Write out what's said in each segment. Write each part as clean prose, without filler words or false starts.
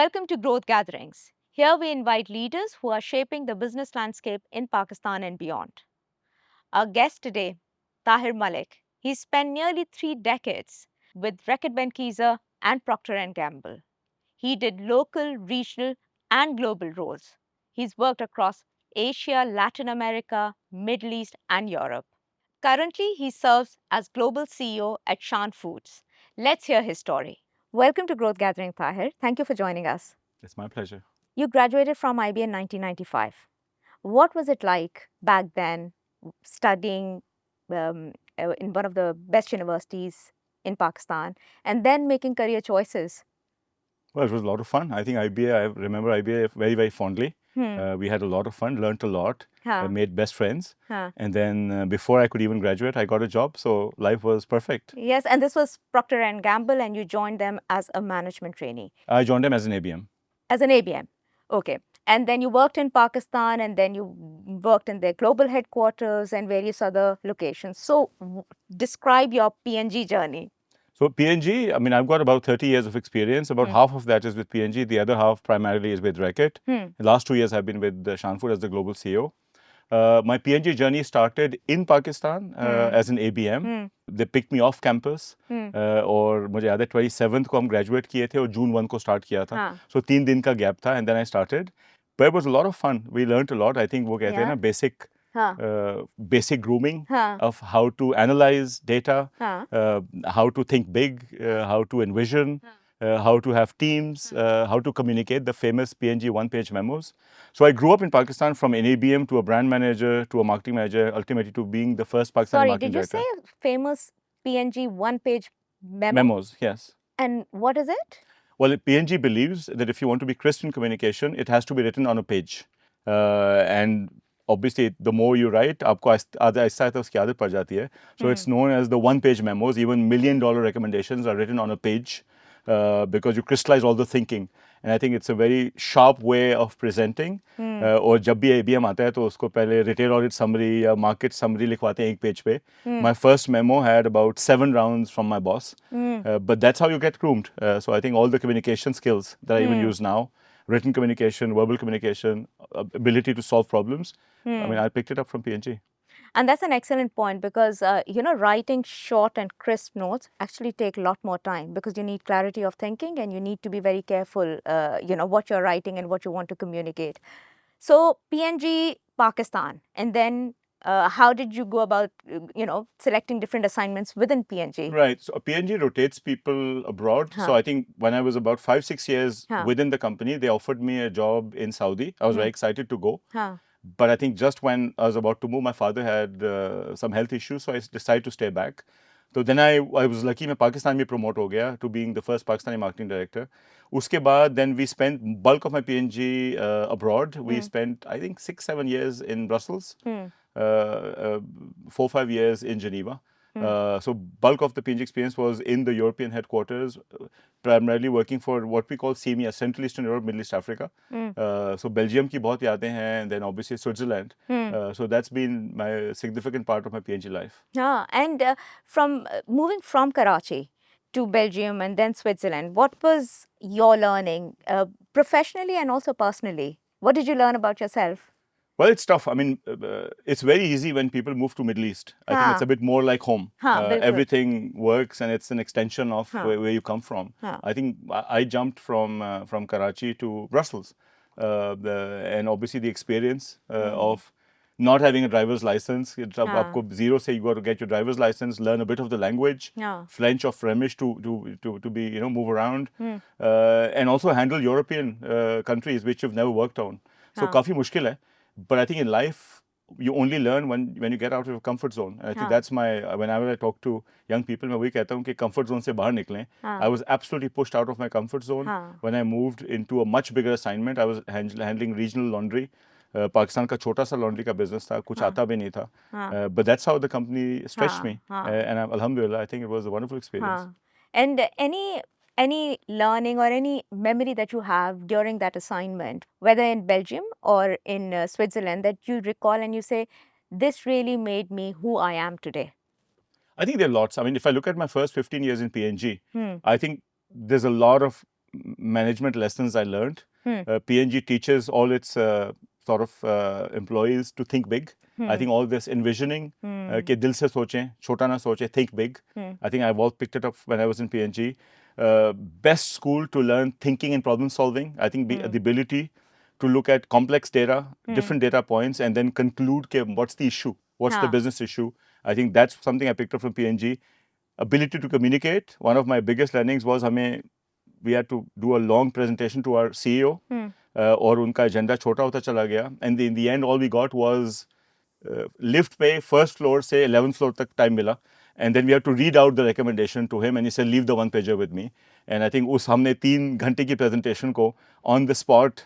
Welcome to Growth Gatherings. Here we invite leaders who are shaping the business landscape in Pakistan and beyond. Our guest today, Tahir Malik. He spent nearly 3 decades with Reckitt Benckiser and Procter & Gamble. He did local, regional, and global roles. He's worked across Asia, Latin America, Middle East, and Europe. Currently, he serves as Global CEO at Shan Foods. Let's hear his story. Welcome to Growth Gathering, Tahir. Thank you for joining us. It's my pleasure. You graduated from IB in 1995. What was it like back then studying in one of the best universities in Pakistan and then making career choices? Well, it was a lot of fun. I think IBA, I remember IBA very, very fondly. We had a lot of fun, learned a lot, Huh. made best friends. Huh. And then before I could even graduate, I got a job. So life was perfect. Yes, and this was Procter & Gamble, and you joined them as a management trainee. I joined them as an ABM. As an ABM. Okay. And then you worked in Pakistan, and then you worked in their global headquarters and various other locations. So describe your P&G journey. So P&G, I mean, I've got about 30 years of experience. About half of that is with P&G. The other half primarily is with Reckitt. The last 2 years I've been with Shan Food as the global CEO. My P&G journey started in Pakistan as an ABM. They picked me off campus और मुझे याद है 27th को हम graduate किए थे और June 1 को start किया था. So 3 दिन का gap था and then I started. But it was a lot of fun. We learned a lot. I think वो कहते हैं ना basic grooming of how to analyze data, how to think big, how to envision. How to have teams, how to communicate, the famous P&G one-page memos. So I grew up in Pakistan from an ABM to a brand manager to a marketing manager, ultimately to being the first Pakistani marketing director. Sorry, did you say famous P&G one-page memo? Memos, yes. And what is it? Well, P&G believes that if you want to be crisp in communication, it has to be written on a page. And obviously, the more you write, आपको आहिस्ता उसकी आदत पड़ जाती है. So it's known as the one-page memos. Even $1 million recommendations are written on a page. Because you crystallize all the thinking. And I think it's a very sharp way of presenting. और जब भी ABM आता है तो उसको पहले retail audit summary या market summary लिखवाते हैं एक page पे. My first memo had about 7 rounds from my boss. But that's how you get groomed. So I think all the communication skills that I even use now, written communication, verbal communication, ability to solve problems, I mean, I picked it up from P&G. And that's an excellent point because, writing short and crisp notes actually take a lot more time because you need clarity of thinking and you need to be very careful, what you're writing and what you want to communicate. So P&G, Pakistan, and then how did you go about, selecting different assignments within P&G? Right. So P&G rotates people abroad. So I think when I was about 5-6 years within the company, they offered me a job in Saudi. I was very excited to go. But I think just when I was about to move, my father had some health issues, so I decided to stay back. So then I was lucky मैं पाकिस्तान में promote हो गया to being the first Pakistani marketing director. उसके बाद then we spent bulk of my P&G abroad. We spent I think 6-7 years in Brussels, 4-5 years in Geneva. So bulk of the P&G experience was in the European headquarters, primarily working for what we call CEMEA, Central Eastern Europe, Middle East Africa. So Belgium की बहुत यादें हैं, and then obviously Switzerland. So that's been my significant part of my P&G life. And from moving from Karachi to Belgium and then Switzerland, what was your learning professionally and also personally? What did you learn about yourself? Well, it's tough. I mean, it's very easy when people move to Middle East. I think it's a bit more like home. Everything works and it's an extension of where you come from. I think I jumped from Karachi to Brussels. And obviously the experience of not having a driver's license. आपको zero से you got to get your driver's license, learn a bit of the language, French or Flemish to be move around, and also handle European countries which you've never worked on. So काफी मुश्किल है. But I think in life, you only learn when you get out of your comfort zone. And I think that's whenever I talk to young people, मैं वही कहता हूँ कि comfort zone से बाहर निकलें. I was absolutely pushed out of my comfort zone. When I moved into a much bigger assignment, I was handling regional laundry. Pakistan का छोटा सा laundry का business था, कुछ आता भी नहीं था. But that's how the company stretched me. And alhamdulillah, I think it was a wonderful experience. And any learning or any memory that you have during that assignment, whether in Belgium or in Switzerland, that you recall and you say, this really made me who I am today? I think there are lots. I mean, if I look at my first 15 years in P&G, I think there's a lot of management lessons I learned. P&G teaches all its sort of employees to think big. I think all this envisioning, कि दिल से सोचें, छोटा ना सोचें, think big. I think I've all picked it up when I was in P&G. Best school to learn thinking and problem solving. I think the ability to look at complex data, different data points, and then conclude what's the issue, what's the business issue. I think that's something I picked up from P&G. Ability to communicate. One of my biggest learnings was we had to do a long presentation to our CEO, और उनका agenda छोटा होता चला गया. And in the end, all we got was lift पे first floor से 11th floor तक time मिला. And then we had to read out the recommendation to him, and he said, leave the one pager with me. And I think हमने 3 घंटे की presentation को on the spot,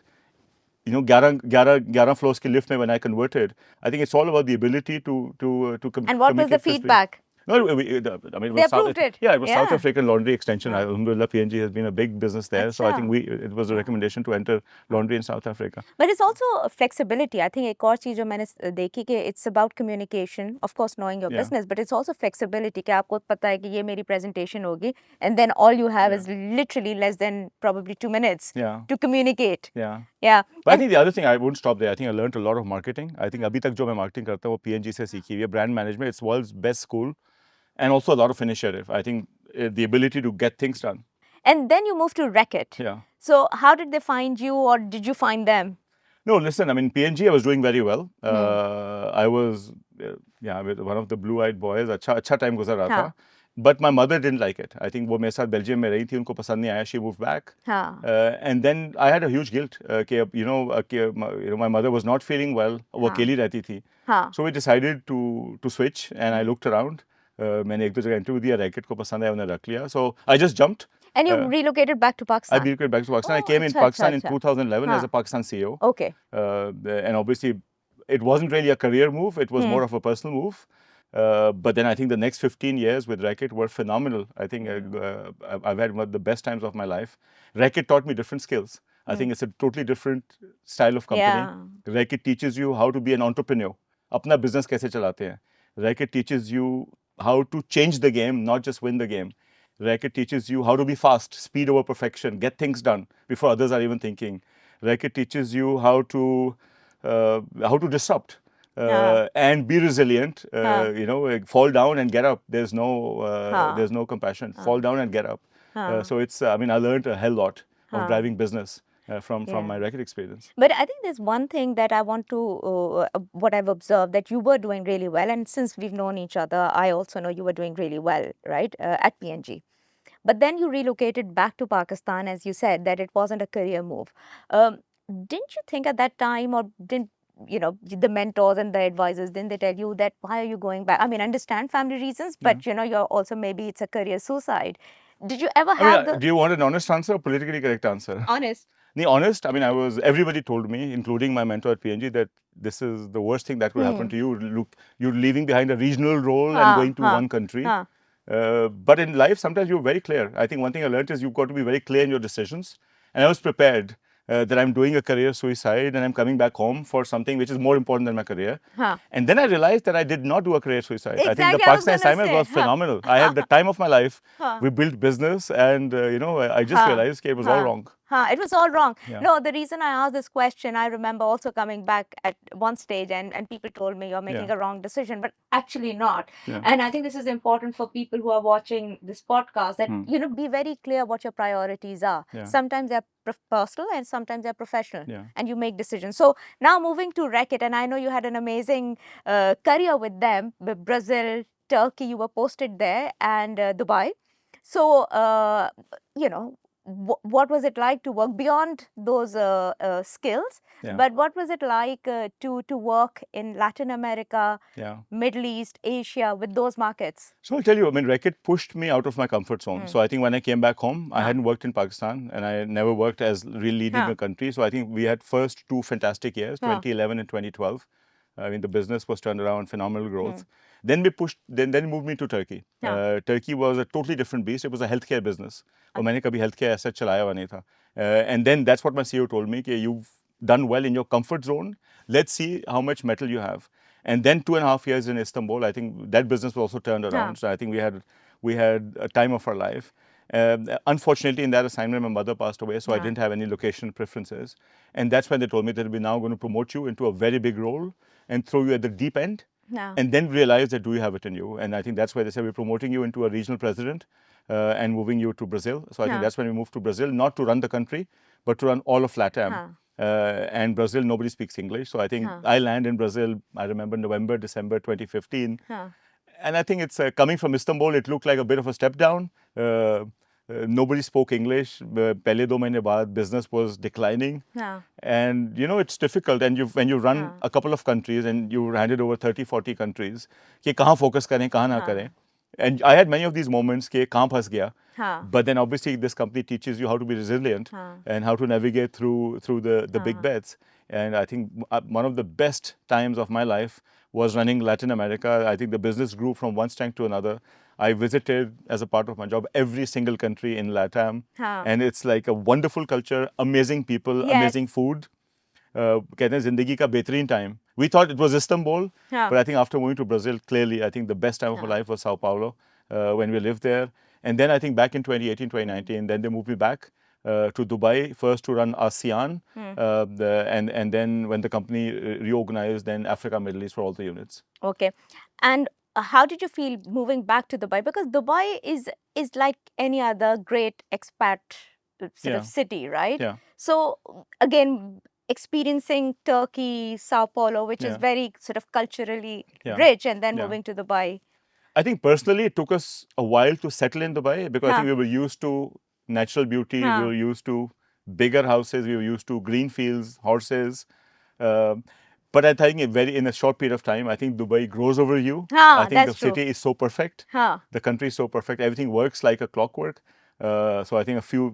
11 floors की lift में when I converted, I think it's all about the ability to communicate. And what was the feedback? No, I mean, it was approved it. Yeah, it was South African laundry extension. Alhamdulillah, P&G has been a big business there. So I think it was a recommendation to enter laundry in South Africa. But it's also flexibility. I think एक और चीज़ जो मैंने देखी कि it's about communication, of course knowing your business, but it's also flexibility कि आपको पता है कि ये मेरी presentation होगी, and then all you have is literally less than probably 2 minutes to communicate. Yeah. But I think the other thing, I wouldn't stop there. I think I learned a lot of marketing. I think अभी तक जो मैं marketing करता हूँ वो P&G से सीखी हुई है. Brand management, it's world's best school. And also a lot of initiative. I think the ability to get things done. And then you moved to Reckitt. Yeah. So how did they find you, or did you find them? No, listen, I mean, P&G, I was doing very well. I was, with one of the blue-eyed boys. अच्छा time गुजर रहा था. But my mother didn't like it. I think वो मेरे साथ Belgium में रही थी, उनको पसंद नहीं आया. She moved back. And then I had a huge guilt. My mother was not feeling well. वो अकेली रहती थी. So we decided to switch, and I looked around. मैंने एक दो जगह इंटरव्यू दिया, रैकेट को पसंद आया, उन्हें रख लिया. So I just jumped. And you relocated back to Pakistan? I relocated back to Pakistan. I came in Pakistan in 2011 as a Pakistan CEO. Okay. And obviously, it wasn't really a career move. It was more of a personal move. But then I think the next 15 years with Reckitt were phenomenal. I think I've had one of the best times of my life. Reckitt taught me different skills. I think it's a totally different style of company. Reckitt teaches you how to be an entrepreneur. अपना business कैसे चलाते हैं. Reckitt teaches you how to change the game, not just win the game. Reckitt teaches you how to be fast, speed over perfection, get things done before others are even thinking. Reckitt teaches you how to disrupt and be resilient. Fall down and get up. There's no compassion. Fall down and get up. So it's. I learned a hell lot of driving business. From my Reckitt experience. But I think there's one thing that I want to, what I've observed, that you were doing really well. And since we've known each other, I also know you were doing really well, right, at P&G. But then you relocated back to Pakistan, as you said, that it wasn't a career move. Didn't you think at that time, or didn't, the mentors and the advisors, didn't they tell you that, why are you going back? I understand family reasons, but, you're also, maybe it's a career suicide. Did you ever have do you want an honest answer or politically correct answer? Honest. Honest, everybody told me, including my mentor at P&G, that this is the worst thing that could happen to you. Look, you're leaving behind a regional role and going to one country. But in life, sometimes you're very clear. I think one thing I learned is you've got to be very clear in your decisions. And I was prepared that I'm doing a career suicide and I'm coming back home for something which is more important than my career. And then I realized that I did not do a career suicide. Exactly, I think the Pakistan assignment was phenomenal. I had the time of my life. We built business, and I just realized it was all wrong. It was all wrong. No, the reason I asked this question, I remember also coming back at one stage and people told me you're making a wrong decision, but actually not. And I think this is important for people who are watching this podcast, that, be very clear what your priorities are. Sometimes they're personal and sometimes they're professional, and you make decisions. So now moving to Reckitt, and I know you had an amazing career with them, with Brazil, Turkey, you were posted there, and Dubai. So, what was it like to work beyond those skills? But what was it like to work in Latin America, Middle East, Asia, with those markets? So I'll tell you, Reckitt pushed me out of my comfort zone. So I think when I came back home, I hadn't worked in Pakistan, and I never worked as really leading a country. So I think we had first 2 fantastic years, 2011 and 2012. The business was turned around, phenomenal growth. Then we moved me to Turkey. Turkey was a totally different beast. It was a healthcare business. और मैंने कभी healthcare ऐसा चलाया हुआ नहीं था. And then that's what my CEO told me, कि you've done well in your comfort zone. Let's see how much metal you have. And then 2.5 years in Istanbul, I think that business was also turned around. So I think we had a time of our life. Unfortunately, in that assignment, my mother passed away, so I didn't have any location preferences. And that's when they told me that we're now going to promote you into a very big role and throw you at the deep end. And then realize that do you have it in you? And I think that's why they said we're promoting you into a regional president and moving you to Brazil. So I think that's when we moved to Brazil, not to run the country, but to run all of LATAM. And Brazil, nobody speaks English. So I think I land in Brazil, I remember November, December 2015. And I think it's coming from Istanbul, it looked like a bit of a step down. Nobody spoke English. Pehle 2 mahine baad, business was declining. And you know, it's difficult. And when you run a couple of countries and you handed over 30, 40 countries, कि कहाँ focus करें, कहाँ ना करें. And I had many of these moments कि कहाँ फंस गया. But then obviously this company teaches you how to be resilient and how to navigate through the big bets. And I think one of the best times of my life was running Latin America. I think the business grew from one strength to another. I visited as a part of my job every single country in LATAM. And it's like a wonderful culture, amazing people, amazing food. कहते हैं जिंदगी का बेहतरीन time. We thought it was Istanbul, but I think after moving to Brazil, clearly, I think the best time of my life was Sao Paulo when we lived there. And then I think back in 2018, 2019, then they moved me back to Dubai, first to run ASEAN, and then when the company reorganized, then Africa, Middle East for all the units. Okay. And how did you feel moving back to Dubai? Because Dubai is like any other great expat sort of city, right? Yeah. So again, experiencing Turkey, Sao Paulo, which is very sort of culturally rich, and then moving to Dubai. I think personally, it took us a while to settle in Dubai because I think we were used to natural beauty, we were used to bigger houses, we were used to green fields, horses. But I think in a short period of time, I think Dubai grows over you. I think the city is so perfect. The country is so perfect. Everything works like a clockwork. So I think a few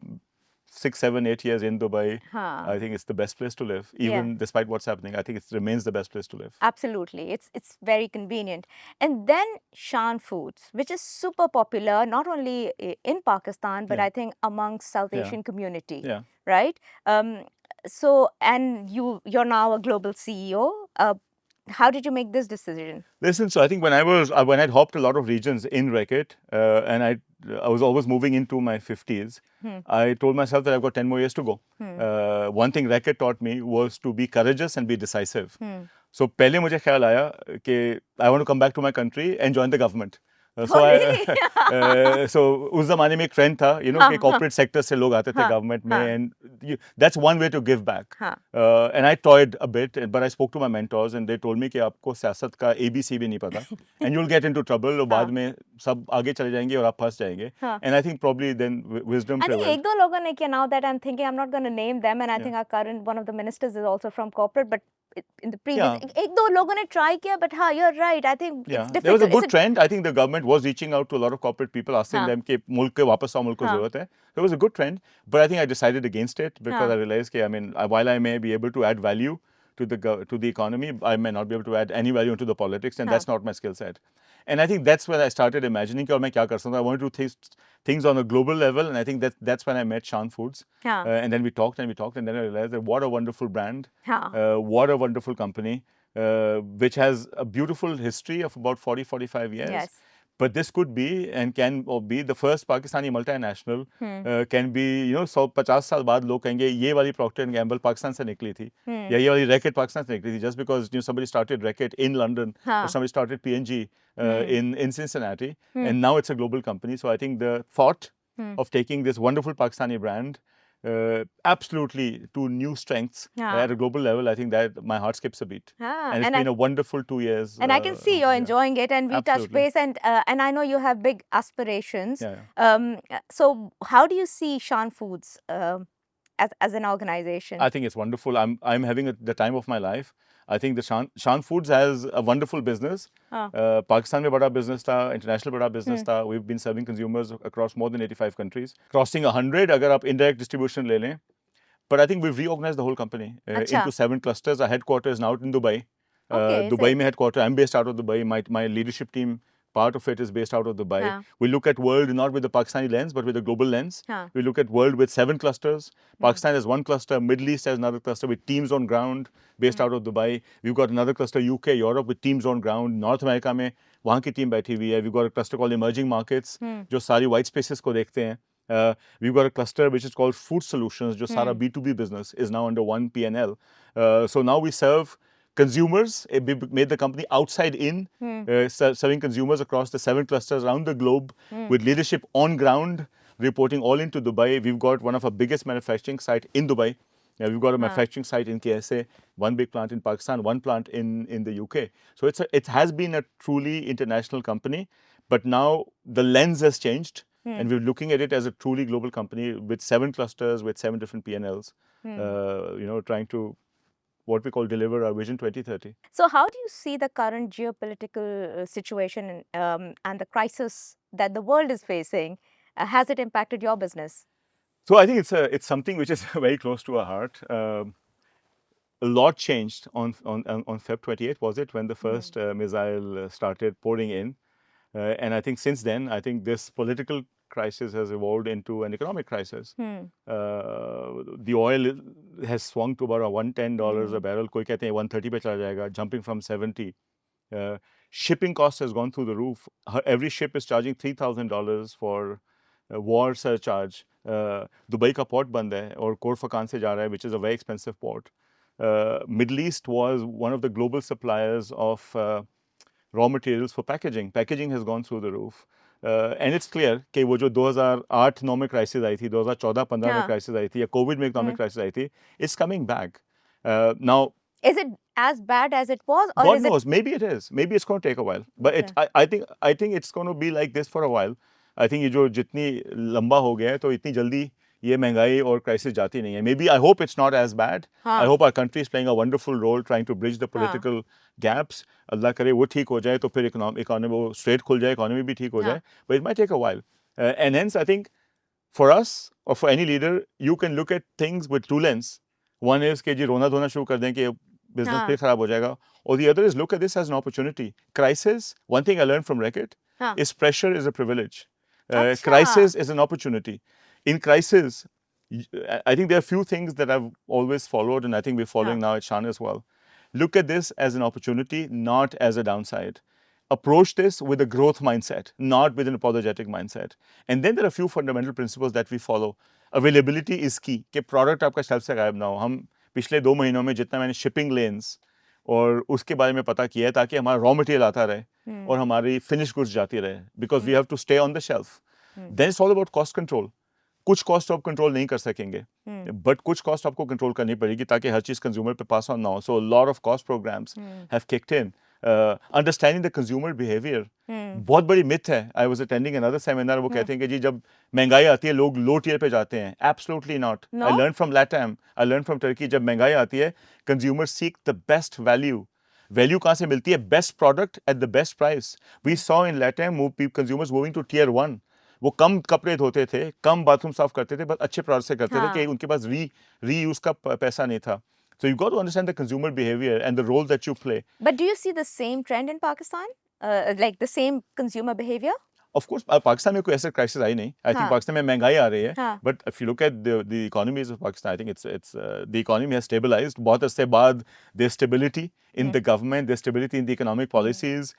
6, 7, 8 years in Dubai, I think it's the best place to live. Even despite what's happening, I think it remains the best place to live. Absolutely. It's very convenient. And then Shan Foods, which is super popular, not only in Pakistan, but I think amongst South Asian community, right? So, and you're now a global CEO. How did you make this decision? Listen, so I think when I'd hopped a lot of regions in Reckitt, and I was always moving into my 50s, I told myself that I've got 10 more years to go. One thing Reckitt taught me was to be courageous and be decisive. So पहले मुझे ख्याल आया कि I want to come back to my country and join the government. So उस ज़माने में एक trend था, you know, कि corporate sector से लोग आते थे government में, and that's one way to give back. And I toyed a bit, but I spoke to my mentors, and they told me कि आपको सियासत का ABC भी नहीं पता, and you'll get into trouble. और बाद में सब आगे चले जाएंगे और आप फंस जाएंगे. And I think probably then wisdom prevailed. I think एक दो लोगों ने किया. Now that I'm thinking, I'm not going to name them, and I think our current one of the ministers is also from corporate, but in the previous, एक दो लोगों ने try किया, but you're right. I think it's difficult. There was a good trend. I think the government was reaching out to a lot of corporate people, asking them कि मुल्क के वापस आओ, मुल्क को ज़रूरत है. There was a good trend, but I think I decided against it because I realized that, I mean, while I may be able to add value to the economy, I may not be able to add any value into the politics, and that's not my skill set. And I think that's when I started imagining कि और मैं क्या कर सकता हूँ. I wanted to do things on a global level, and I think that's when I met Shan Foods. And then we talked, and then I realized that what a wonderful brand, what a wonderful company, which has a beautiful history of about 40, 45 years. Yes. But this could be and can be the first Pakistani multinational. Can be, you know, 150 साल बाद लोग कहेंगे ये वाली Procter & Gamble Pakistan से निकली थी, या ये वाली Reckitt पाकिस्तान से निकली थी, just because, you know, somebody started Reckitt in London, or somebody started P&G in Cincinnati, and now it's a global company. So I think the thought of taking this wonderful Pakistani brand absolutely to new strengths at a global level, I think that my heart skips a beat. And it's been a wonderful 2 years. And I can see you're enjoying it, and we touched base, and I know you have big aspirations. So how do you see Shan Foods as an organization? I think it's wonderful. I'm having the time of my life. I think the Shan Foods has a wonderful business. Pakistan में बड़ा business था, international बड़ा business था. We've been serving consumers across more than 85 countries, crossing 100 अगर आप indirect distribution ले लें. But I think we've reorganized the whole company into 7 clusters. Our headquarters is now in Dubai. Dubai में headquarters. I'm based out of Dubai. My leadership team, part of it is based out of Dubai. We look at world not with the Pakistani lens, but with a global lens. We look at world with 7 clusters. Pakistan has 1 cluster. Middle East has another cluster with teams on ground based out of Dubai. We've got another cluster, UK, Europe, with teams on ground. North America में वहाँ की team बैठी हुई है. We've got a cluster called Emerging Markets, जो सारी white spaces को देखते हैं. We've got a cluster which is called Food Solutions, जो सारा B2B business is now under one P&L. So now we serve consumers. We made the company outside in, serving consumers across the 7 clusters around the globe with leadership on ground, reporting all into Dubai. We've got one of our biggest manufacturing site in Dubai. We've got a manufacturing site in KSA, one big plant in Pakistan, one plant in the UK. So it has been a truly international company, but now the lens has changed, and we're looking at it as a truly global company with 7 clusters, with 7 different P&Ls, trying to what we call deliver our Vision 2030. So how do you see the current geopolitical situation and the crisis that the world is facing? Has it impacted your business? So I think it's something which is very close to our heart. A lot changed on Feb 28, was it, when the first missile started pouring in. And I think since then, I think this political crisis has evolved into an economic crisis. The oil has swung to about $110 a barrel. Koi kehte hain 130 pe chala jayega, jumping from 70. Shipping cost has gone through the roof. Every ship is charging $3,000 for war surcharge. Dubai ka port band hai aur Khor Fakkan se ja raha hai, which is a very expensive port. Middle East was one of the global suppliers of raw materials for packaging. Packaging has gone through the roof. And it's clear कि वो जो 2008-9 में crisis आई थी, 2014-15 में crisis आई थी, या COVID में economic crisis आई थी, it's coming back. Now, is it as bad as it was, or God is knows, maybe it is. Maybe it's going to take a while. But I think it's going to be like this for a while. I think ये जो जितनी लंबा हो गया है, तो इतनी जल्दी ये महंगाई और क्राइसिस जाती नहीं है. Maybe I hope it's not as bad. I hope our country is playing a wonderful role trying to bridge the political gaps. अल्लाह करे वो ठीक हो जाए तो फिर इकोनॉमी वो स्ट्रेट खुल जाए, इकोनॉमी भी ठीक हो जाए. But it might take a while. And hence I think for us or for any leader, you can look at things with two lenses. One is कि जी रोना धोना शुरू कर दें कि business फिर खराब हो जाएगा. Or the other is look at this as an opportunity. Crisis, one thing I learned from Reckitt is pressure is a privilege. Crisis is an opportunity. In crisis, I think there are a few things that I've always followed, and I think we're following now at Shan as well. Look at this as an opportunity, not as a downside. Approach this with a growth mindset, not with an apologetic mindset. And then there are a few fundamental principles that we follow. Availability is key. कि product आपका shelf से गायब ना हो. हम पिछले 2 महीनों में जितना मैंने shipping lanes और उसके बारे में पता किया है, ताकि हमारा raw material आता रहे और हमारी finished goods जाती रहे, because we have to stay on the shelf. Then it's all about cost control. कुछ कॉस्ट आप कंट्रोल नहीं कर सकेंगे, बट कुछ कॉस्ट आपको कंट्रोल करनी पड़ेगी ताकि हर चीज कंज्यूमर पे पास ऑन ना हो. So lot of cost programs have kicked in. Understanding the consumer behaviour बहुत बड़ी मिथ है. I was attending another seminar, वो कहते हैं कि जी जब महंगाई आती है लोग लो टियर पे जाते हैं. Absolutely not. I learn from LATAM, I learn from Turkey. जब महंगाई आती है consumer seek the best value. Value कहाँ से मिलती है? Best product at the best price. We saw in LATAM consumers moving to tier 1. वो कम कपड़े धोते थे, कम बाथरूम साफ करते थे, बस अच्छे प्रोडक्ट से करते थे कि उनके पास रीयूज का पैसा नहीं था. So you got to understand the consumer behavior and the role that you play. But do you see the same trend in Pakistan? Like the same consumer behavior? Of course, Pakistan में कोई ऐसा crisis आई नहीं. I think Pakistan में महंगाई आ रही है. But if you look at the economies of Pakistan, I think it's the economy has stabilized. बहुत अरसे बाद there's stability in the government, there's stability in the economic policies.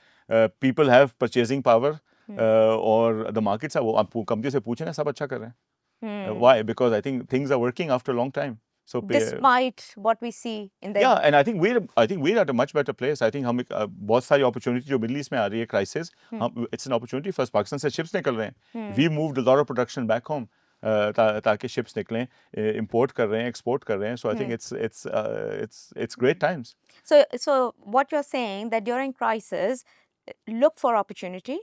People have purchasing power. और the markets are, वो आप company से पूछे ना, सब अच्छा कर रहे हैं. Why? Because I think things are working after a long time. So despite what we see in the and I think we're at a much better place. I think हम बहुत सारी opportunity जो Middle East में आ रही है crisis, it's an opportunity for us. Pakistan से ships निकल रहे हैं. We moved a lot of production back home. ताकि ships निकलें, import कर रहे हैं, export कर रहे हैं. So I think it's great times. So what you're saying that during crisis, look for opportunity.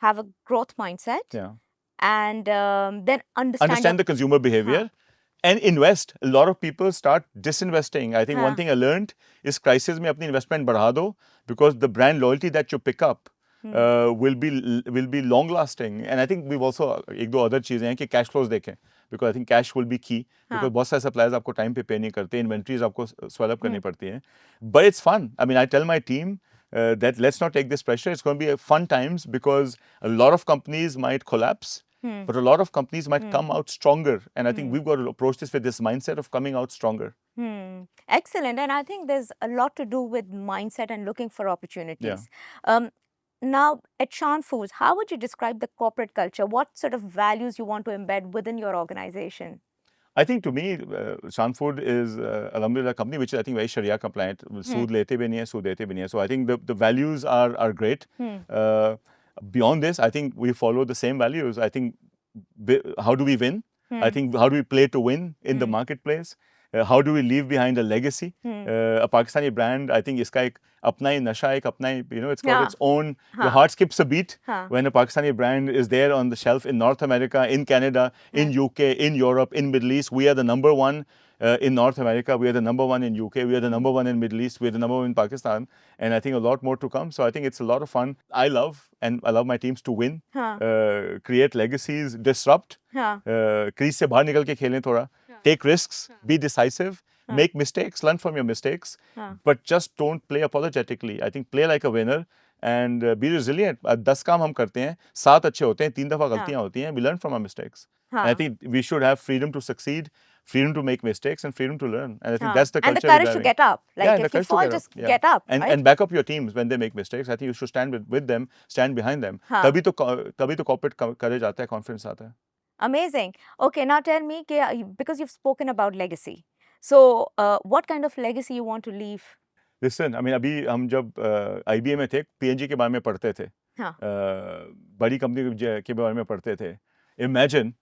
Have a growth mindset. And then understand the consumer behavior. And invest. A lot of people start disinvesting. I think one thing I learned is crisis में अपनी investment बढ़ा दो, because the brand loyalty that you pick up will be long lasting. And I think we've also एक दो other चीजें हैं कि cash flows देखें, because I think cash will be key. Because बहुत सारे suppliers आपको time पे pay नहीं करते, inventories आपको swell up करनी पड़ती हैं. But it's fun. I mean, I tell my team that let's not take this pressure. It's going to be fun times, because a lot of companies might collapse. But a lot of companies might come out stronger. And I think we've got to approach this with this mindset of coming out stronger. Excellent. And I think there's a lot to do with mindset and looking for opportunities. now at Shan Foods, how would you describe the corporate culture? What sort of values you want to embed within your organization? I think to me, Shan Food is alhamdulillah a company which is I think very Sharia compliant. Sood lete bhi nahi hai, sood dete bhi nahi hai. So I think the values are great. Beyond this, I think we follow the same values. I think how do we win? I think how do we play to win in the marketplace? How do we leave behind a legacy? A Pakistani brand, I think iska ek apna hi nasha, ek apna hi, you know, it's got its own, your heart skips a beat when a Pakistani brand is there on the shelf in North America, in Canada, in UK, in Europe, in Middle East. We are the number one in North America. We are the number one in UK. We are the number one in Middle East. We are the number one in Pakistan. And I think a lot more to come. So I think it's a lot of fun. I love my teams to win, create legacies, disrupt, crease se bahar nikal ke khelein thoda, take risks, be decisive, make mistakes, learn from your mistakes, but just don't play apologetically. I think play like a winner and be resilient. 10 काम हम करते हैं, 7 अच्छे होते हैं, 3 दफा गलतियां होती हैं. We learn from our mistakes. And I think we should have freedom to succeed, freedom to make mistakes, and freedom to learn. And I think that's the culture. And the courage to get up. Like if you fall, just get up. And back up your teams when they make mistakes. I think you should stand with them, stand behind them. तभी तो corporate courage आता है, confidence आता है. Amazing. Okay, now tell me, because you've spoken about legacy. So, what kind of legacy you want to leave? Listen, I mean, अभी हम जब IBA में थे, P&G के बारे में पढ़ते थे, बड़ी कंपनी के बारे में पढ़ते थे. Imagine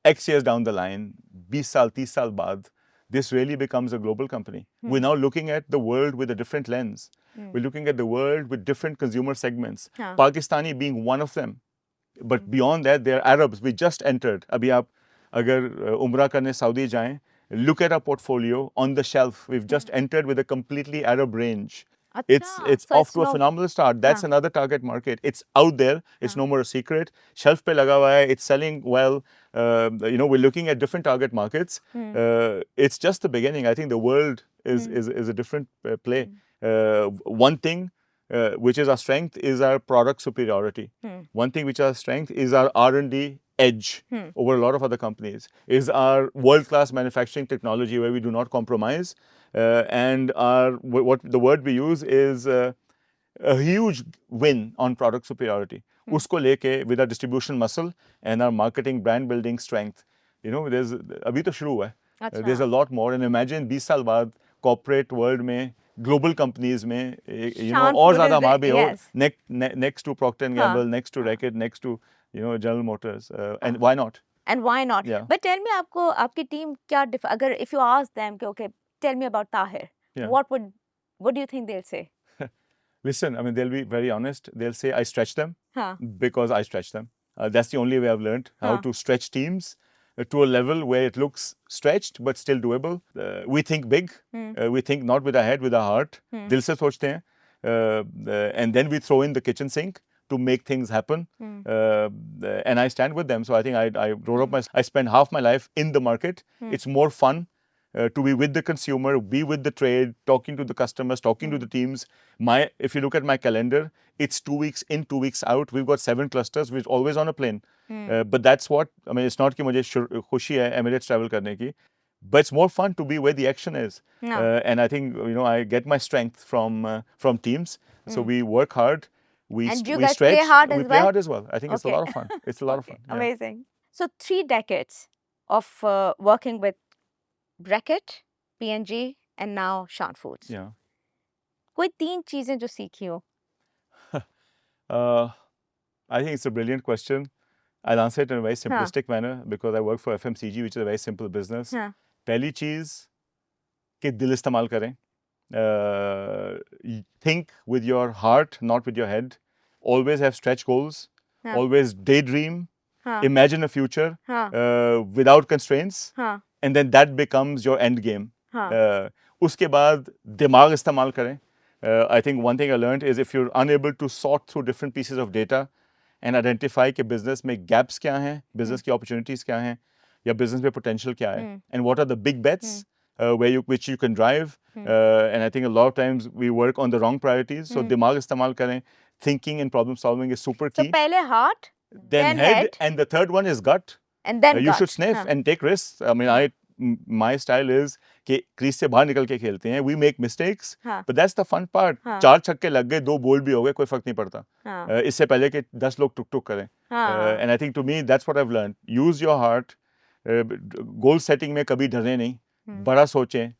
X years down the line, 20 साल, 30 साल बाद, this really becomes a global company. We're now looking at the world with a different lens. We're looking at the world with different consumer segments. Pakistani being one of them. But beyond that, there are Arabs. We just entered. अभी आप अगर उम्रा करने Saudi जाएं, look at our portfolio on the shelf. We've just entered with a completely Arab range. It's so off to a phenomenal start. That's another target market. It's out there. It's no more a secret. Shelf pe laga hua hai. It's selling well. You know, we're looking at different target markets. It's just the beginning. I think the world is a different play. One thing which is our strength is our product superiority. One thing which is our strength is our R&D edge over a lot of other companies, is our world-class manufacturing technology where we do not compromise. And what the word we use is a huge win on product superiority. Usko leke with our distribution muscle and our marketing brand building strength. You know, abhi to shuru hai. There's a lot more. And imagine 20 साल बाद corporate world में, global companies में, you know, और ज़्यादा वहाँ भी हो, next to Procter & Gamble, next to Reckitt, next to, you know, General Motors. And why not? And why not? Yeah. But tell me, आपकी team क्या अगर if you ask them, okay, tell me about Tahir, what do you think they'll say? Listen, I mean, they'll be very honest. They'll say, I stretch them because I stretch them. That's the only way I've learned how to stretch teams to a level where it looks stretched but still doable. We think big. We think not with our head, with our heart. Dil se sochte hain. And then we throw in the kitchen sink to make things happen. And I stand with them. So I think I wrote up I spend half my life in the market. It's more fun to be with the consumer, be with the trade, talking to the customers, talking to the teams. If you look at my calendar, it's 2 weeks in, 2 weeks out. We've got 7 clusters. We're always on a plane. But that's what, I mean, it's not कि मुझे खुशी है Emirates travel करने की, but it's more fun to be where the action is. And I think, you know, I get my strength from teams. So we work hard. We stretch. Play hard we play hard as well. I think it's a lot of fun. It's a lot of fun. Yeah. Amazing. So 3 decades of working with Reckitt, P&G, and now Shan Foods. Yeah. कोई 3 चीजें जो सीखी हो? I think it's a brilliant question. I'll answer it in a very simplistic manner because I work for FMCG, which is a very simple business. पहली चीज कि दिल इस्तेमाल करें. Think with your heart, not with your head. Always have stretch goals. Always daydream. Imagine a future without constraints. And then that becomes your end game. उसके बाद दिमाग इस्तेमाल करें. I think one thing I learned is if you're unable to sort through different pieces of data and identify कि business में gaps क्या हैं, business की opportunities क्या हैं, या business में potential क्या है, and what are the big bets which you can drive. And I think a lot of times we work on the wrong priorities. So दिमाग इस्तेमाल करें. Thinking and problem solving is super key. So पहले heart, then head, and the third one is gut. And then you should sniff and take risks. I mean, my style is कि crease से बाहर निकल के खेलते हैं. We make mistakes, हाँ. but that's the fun part. हाँ. 4 छक्के लग गए, 2 बोल्ड भी हो गए, कोई फर्क नहीं पड़ता. हाँ. इससे पहले कि 10 लोग टुक-टुक करें. हाँ. And I think to me that's what I've learned. Use your heart. Goal setting में कभी डरने नहीं. बड़ा सोचें.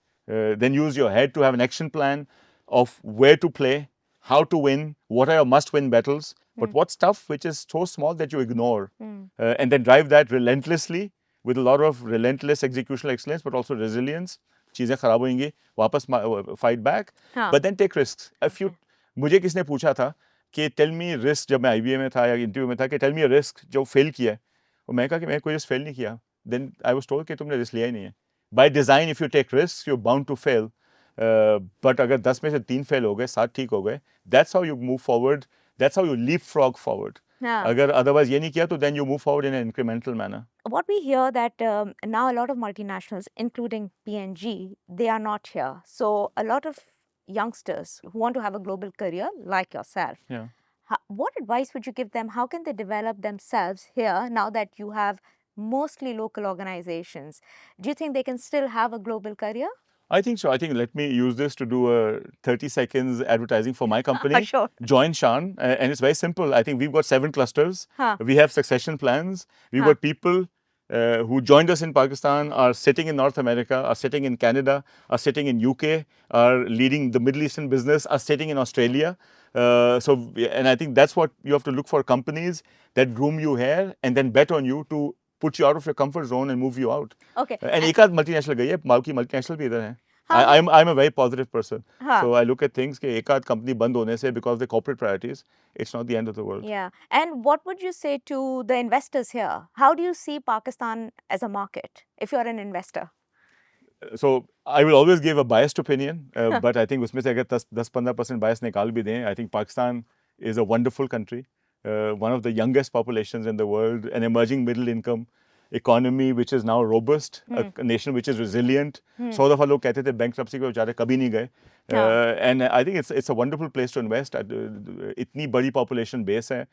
Then use your head to have an action plan of where to play, how to win, what are your must-win battles. But what's tough, which is so small that you ignore, and then drive that relentlessly with a lot of relentless executional excellence, but also resilience. चीज़ें खराब होंगी, वापस fight back, but then take risks. If you, मुझे किसने पूछा था कि tell me risk, जब मैं IBA में था या इंटरव्यू में था कि tell me a risk जो fail किया है, और मैं कहा कि मैं कोई risk fail नहीं किया. Then I was told कि तुमने risk लिया ही नहीं है. By design, if you take risks, you're bound to fail. But अगर 10 में से 3 fail हो गए, 7 ठीक हो गए, that's how you move forward. That's how you leapfrog forward. अगर otherwise ये नहीं किया तो then you move forward in an incremental manner. What we hear that now a lot of multinationals, including P&G, they are not here. So a lot of youngsters who want to have a global career like yourself, Yeah. what advice would you give them? How can they develop themselves here now that you have mostly local organizations? Do you think they can still have a global career? I think so. I think let me use this to do a 30 seconds advertising for my company. Sure. Join Shan. And it's very simple. I think we've got 7 clusters. We have succession plans. We've got people who joined us in Pakistan, are sitting in North America, are sitting in Canada, are sitting in UK, are leading the Middle Eastern business, are sitting in Australia. And I think that's what you have to look for, companies that groom you here and then bet on you to put you out of your comfort zone and move you out. Okay. And एक आध multinational गई है, बाकी multinational भी इधर हैं. I'm a very positive person. So I look at things कि एक आध company बंद होने से because of the corporate priorities, it's not the end of the world. Yeah. And what would you say to the investors here? How do you see Pakistan as a market if you're an investor? So I will always give a biased opinion, but I think उसमें से अगर 10-15% bias निकाल भी दें, I think Pakistan is a wonderful country, one of the youngest populations in the world, an emerging middle income economy which is now robust, a nation which is resilient. 100 दफा लोग कहते थे bankruptcy को बेचारे कभी नहीं गए, and I think it's a wonderful place to invest. इतनी बड़ी population base है,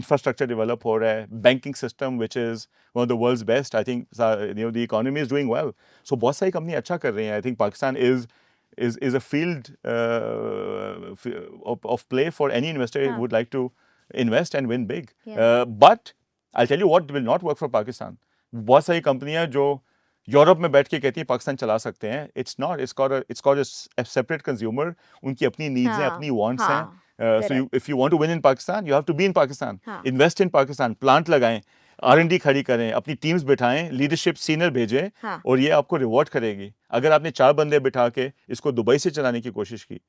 infrastructure develop हो रहा है, banking system which is one of the world's best. I think the economy is doing well. So बहुत सारी company अच्छा कर रही हैं. I think Pakistan is a field of play for any investor who would like to invest and win big. But I'll tell you what will not work for Pakistan. बहुत सारी कंपनियां जो यूरोप में बैठ के कहती हैं पाकिस्तान चला सकते हैं. It's not. It's got a separate consumer. उनकी अपनी needs हैं, अपनी wants हैं. So if you want to win in Pakistan, you have to be in Pakistan. Invest in Pakistan. Plant लगाएं, R&D खड़ी करें, अपनी टीम्स बिठाएं, लीडरशिप सीनियर भेजें, और ये आपको रिवॉर्ड करेगी. अगर आपने 4 बंदे बिठा के इसको दुबई से चलाने की कोशिश की,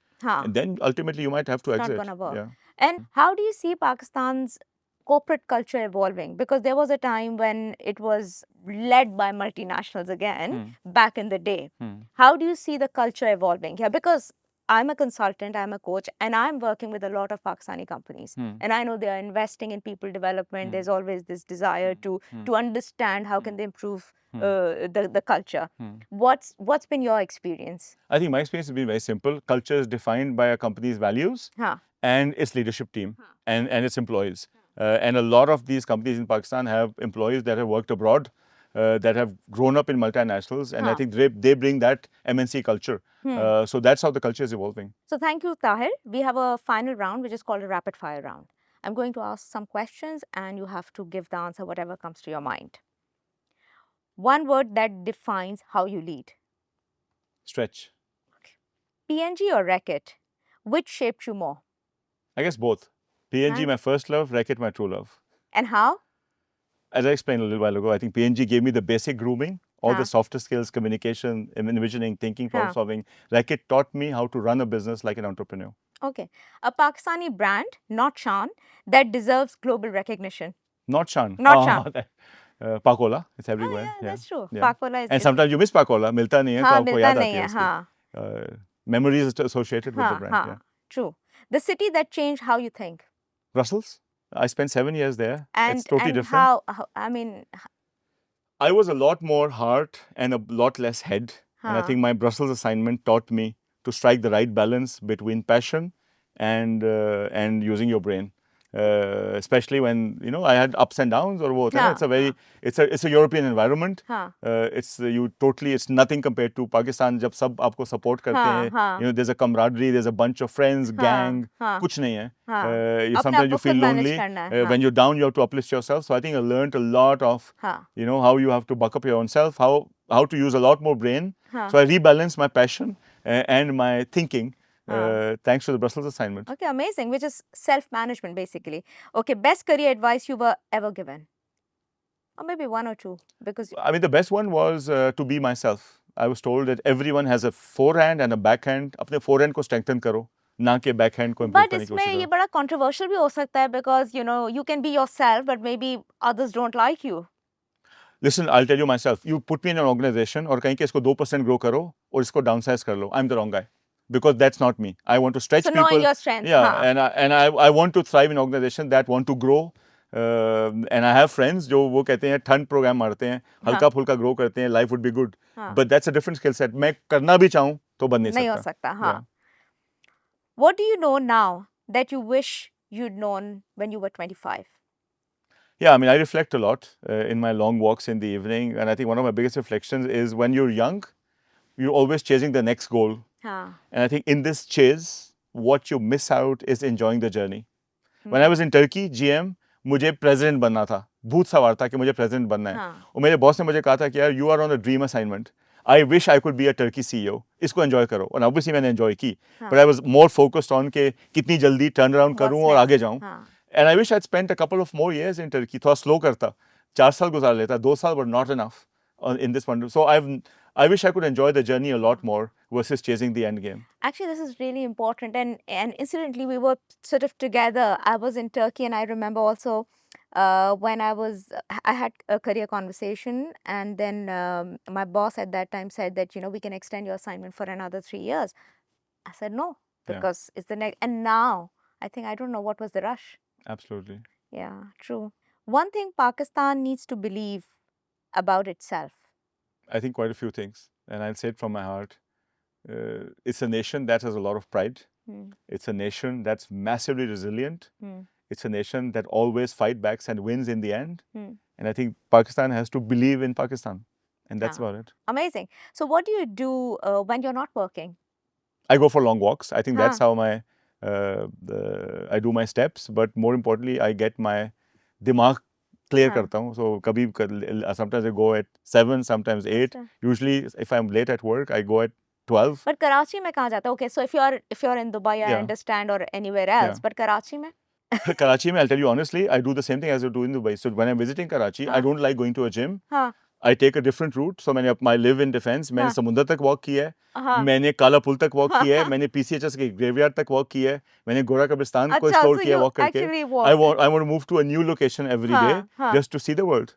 then ultimately you might have to exit. Not gonna work. And how do you see Pakistan's corporate culture evolving? Because there was a time when it was led by multinationals again, back in the day. How do you see the culture evolving here? Because I'm a consultant, I'm a coach, and I'm working with a lot of Pakistani companies. And I know they are investing in people development. There's always this desire to understand how can they improve the culture. What's been your experience? I think my experience has been very simple. Culture is defined by a company's values and its leadership team and its employees. And a lot of these companies in Pakistan have employees that have worked abroad, that have grown up in multinationals, and I think they bring that MNC culture. So that's how the culture is evolving. So thank you, Tahir. We have a final round, which is called a rapid fire round. I'm going to ask some questions, and you have to give the answer whatever comes to your mind. One word that defines how you lead. Stretch. P&G or Reckitt? Which shaped you more? I guess both. P&G, my first love, Reckitt, my true love. And how? As I explained a little while ago, I think P&G gave me the basic grooming, all the softer skills, communication, envisioning, thinking, problem solving. Reckitt taught me how to run a business like an entrepreneur. Okay. A Pakistani brand, not Shan, that deserves global recognition. Not Shan. Not Shan. Pakola, it's everywhere. Yeah, that's true. Pakola is. And sometimes you miss Pakola, milta nahi hai, to aapko yaad aati hai. Memories associated with the brand. True. The city that changed how you think. Brussels. I spent 7 years there. And, it's totally different. How, I mean... I was a lot more heart and a lot less head. And I think my Brussels assignment taught me to strike the right balance between passion and using your brain. especially when I had ups and downs or वो होता है ना, it's a European environment. It's nothing compared to Pakistan. जब सब आपको support करते हैं, there's a camaraderie, there's a bunch of friends, gang, कुछ नहीं है. Sometimes you feel lonely. When you're down, you have to uplift yourself. So I think I learned a lot of how you have to buck up your own self, how to use a lot more brain. So I rebalanced my passion and my thinking. Thanks to the Brussels assignment. Okay, amazing, which is self-management basically. Okay, best career advice you were ever given? Or maybe one or two, because... I mean, the best one was to be myself. I was told that everyone has a forehand and a backhand. अपने forehand को strengthen करो, ना कि backhand को improve करने की कोशिश करो. But इसमें ये बड़ा controversial भी हो सकता है, because you can be yourself, but maybe others don't like you. Listen, I'll tell you myself. You put me in an organization और कहीं के इसको 2% grow करो और इसको downsize कर लो. I'm the wrong guy. Because that's not me. I want to stretch people. So knowing your strengths. Yeah, and I want to thrive in organizations that want to grow. And I have friends जो वो कहते हैं ठंड programme मारते हैं, हल्का फुल्का grow करते हैं, life would be good. But that's a different skill set. मैं करना भी चाहूँ तो बन नहीं हो सकता. हाँ. What do you know now that you wish you'd known when you were 25? Yeah, I mean, I reflect a lot in my long walks in the evening, and I think one of my biggest reflections is when you're young, you're always chasing the next goal. And I think in this chase, what you miss out is enjoying the journey. When I was in Turkey, GM, मुझे president बनना था. भूत सवार था कि मुझे president बनना है. और मेरे boss ने मुझे कहा था कि यार, you are on a dream assignment. I wish I could be a Turkey CEO. इसको enjoy करो. और obviously मैंने enjoy की. But I was more focused on कि कितनी जल्दी turn around करूँ और आगे जाऊँ. And I wish I'd spent a couple of more years in Turkey. थोड़ा slow करता. 4 साल गुजार लेता. 2 साल were not enough in this one. So I wish I could enjoy the journey a lot more versus chasing the end game. Actually, this is really important. And incidentally, we were sort of together. I was in Turkey, and I remember also when I had a career conversation, and then my boss at that time said that, we can extend your assignment for another 3 years. I said no, because it's the next. And now, I think, I don't know what was the rush. Absolutely. Yeah, true. One thing Pakistan needs to believe about itself. I think quite a few things, and I'll say it from my heart. It's a nation that has a lot of pride. It's a nation that's massively resilient. It's a nation that always fights back and wins in the end. And I think Pakistan has to believe in Pakistan. And that's about it. Amazing. So what do you do when you're not working? I go for long walks. I think that's how I do my steps. But more importantly, I get my dimag clear करता हूँ. So कभी sometimes I go at 7, sometimes 8. Usually, if I'm late at work, I go at 12. But Karachi में कहाँ जाता है? Okay, so if you're in Dubai, I understand, or anywhere else. But Karachi में? Karachi में, I'll tell you honestly, I do the same thing as I do in Dubai. So when I'm visiting Karachi, I don't like going to a gym. I take a different route. So I live in defense. मैंने समुद्र तक walk किया है. मैंने काला पुल तक walk किया है. मैंने PCHS के graveyard तक walk किया है. मैंने गोरा कब्रिस्तान को explore किया walk करके. I want to move to a new location every day just to see the world.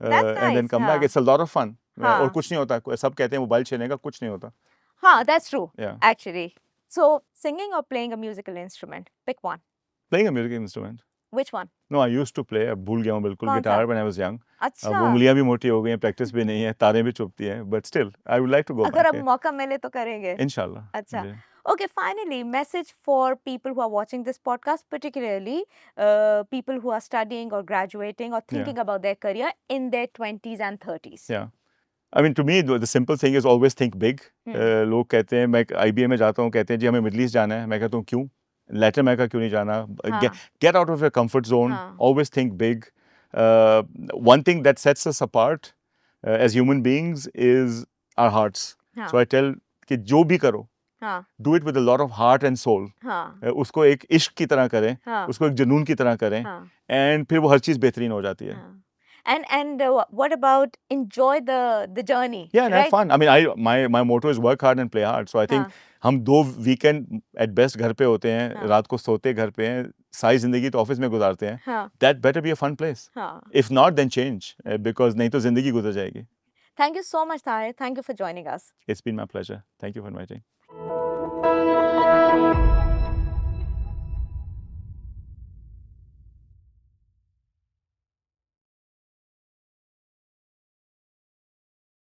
And then come back. It's a lot of fun. और कुछ नहीं होता. सब कहते हैं मोबाइल छेने का, कुछ नहीं होता. That's true. Actually. So singing or playing a musical instrument? Pick one. Playing a musical instrument. Which one? No, I used to play. अब भूल गया हूँ बिल्कुल guitar when I was young. अच्छा. अब उंगलियाँ भी मोटी हो गई हैं, practice भी नहीं है, तारें भी चुभती हैं. But still, I would like to go back. अगर अब मौका मिले तो करेंगे. Inshallah. अच्छा. Okay, finally, message for people who are watching this podcast, particularly people who are studying or graduating or thinking about their career in their 20s and 30s. Yeah. I mean, to me, the simple thing is always think big. लोग कहते हैं, मैं IBA में जाता हूँ, कहते हैं जी हमें मिडिल ईस्ट जाना है. मैं कहता हूँ क्यों? Latin America क्यों नहीं जाना? Get out of your comfort zone. Always think big. One thing that sets us apart as human beings is our hearts. So I tell कि जो भी करो, do it with a lot of heart and soul. उसको एक इश्क की तरह करें, उसको एक जुनून की तरह करें, and फिर वो हर चीज़ बेहतरीन हो जाती है. And what about enjoy the journey? Yeah, and have fun. I mean, my motto is work hard and play hard. So I think हम 2 weekend at best घर पे होते हैं, रात को सोते घर पे हैं, सारी जिंदगी तो ऑफिस में गुजारते हैं. That better be a fun place. If not, then change, because नहीं तो जिंदगी गुजर जाएगी. Thank you so much, Tahir. Thank you for joining us. It's been my pleasure. Thank you for inviting.